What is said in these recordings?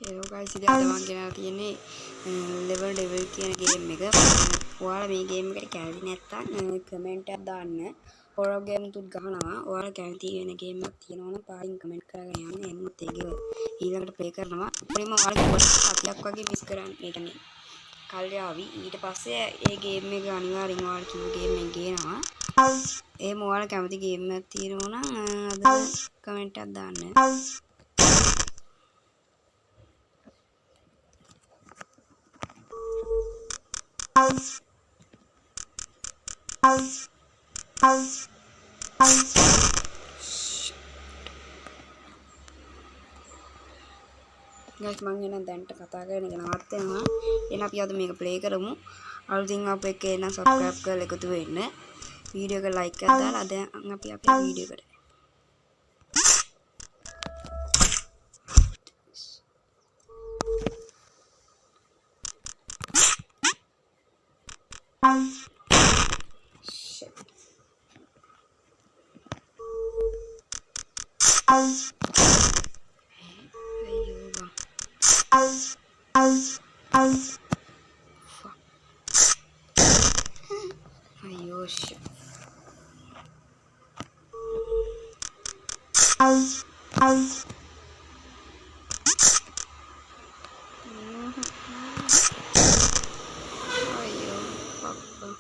Hello guys, ඉතින් අද මම ගෙනල්ලා තියෙන්නේ level devil කියන ගේම් එක. ඔයාලා මේ ගේම් එකට කැමති නැත්නම් කමෙන්ට් එකක් දාන්න. horror game තුත් ගහනවා. ඔයාලා කැමති වෙන ගේම් එකක් තියෙනවා නම් පාලින් කමෙන්ට් කරගෙන යන්න. එන්නත් ඒක ඊළඟට ප්ලේ කරනවා. අපිම ඔයාලා කොටස් 7ක් වගේ මිස් කරන්න. ඒ කියන්නේ කල්යාවි. ඊට පස්සේ ඒ ගේම් එක අනිවාර්යෙන් ඔයාලා කිව්ව ගේම් එක ගේනවා. එහෙම ඔයාලා කැමති ගේම් එකක් තියෙනවා නම් අද කමෙන්ට් එකක් දාන්න. guys මම එන දැන්ට කතා කරගෙන නවත් වෙනවා. එහෙනම් අපි අද මේක ප්ලේ කරමු. අලුතින් අප එක එන subscribe කරලා එකතු වෙන්න. වීඩියෝ එක like එකක් දාලා දැන් අපි අපේ වීඩියෝ එකට අයියෝ shit. අයියෝ පප්පා.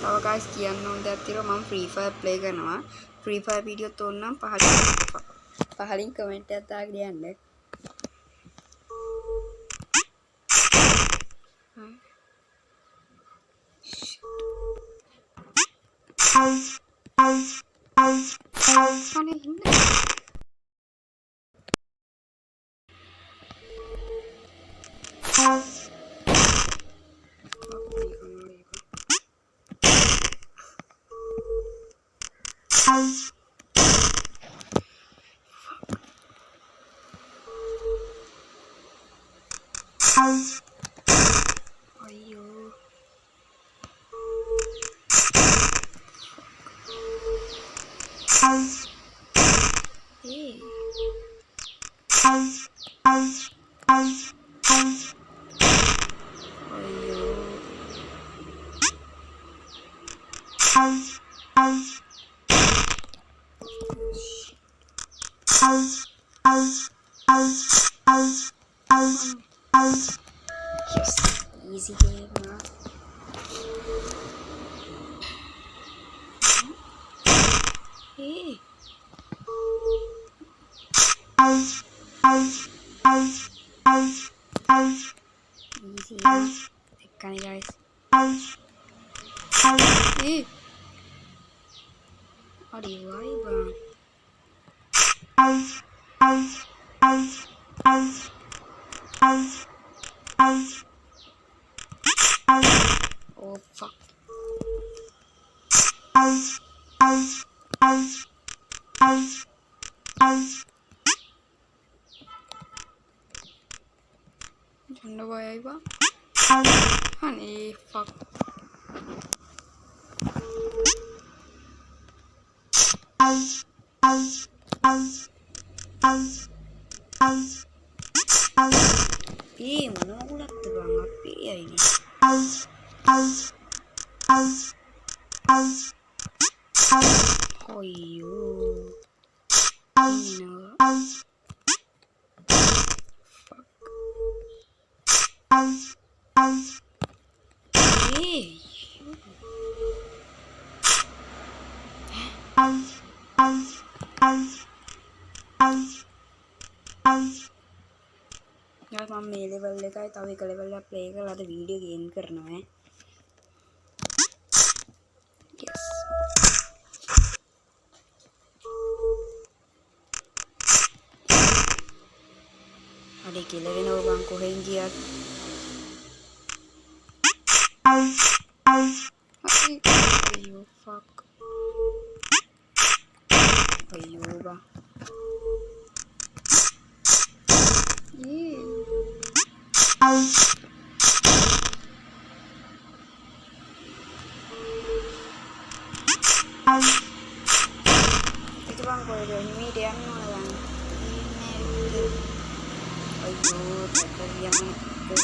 තව guys කියන්න ඕන දෙයක් තියෙනවා. මම Free Fire play කරනවා. Free Fire වීඩියෝත් ඕන නම් පහලින් කමෙන්ට් එකක් දාගෙන යන්න. අනේ ඉන්න. අයියෝ ඒ yes easy game huh? Hey easy tekkani guys hey adi why bang oh fuck janda boy bang honey fuck eh mana ulat tuh bang api ya ini oh iyo ini guys මම මේ level එකයි තව එක level එකක් play කරලා අද video game කරනවා yes කඩේ කෙලවෙනව බං කොහෙන් ගියත් අයියෝ ෆක් අයියෝ බං itu bang kalau dari ini dia mana bang ini ayo motor yang ke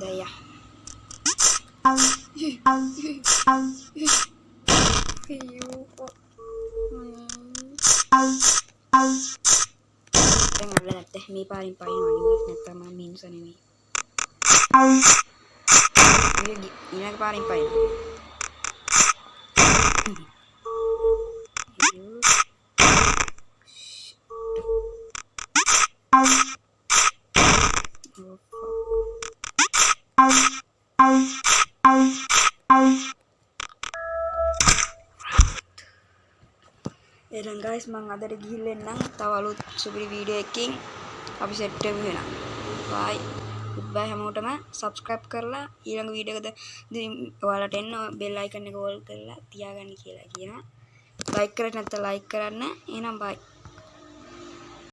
daya ayo kok nggak boleh teh mi paling wanita ternyata mah minusan ini paling dan guys mang ada di gila nang tawalut subri video king අපි set වෙනවා bye goodbye හැමෝටම subscribe කරලා ඊළඟ video එකද ඔයාලට එන්න bell icon එක all කරලා තියාගන්න කියලා කියනවා like කරලා නැත්නම් like කරන්න එහෙනම් bye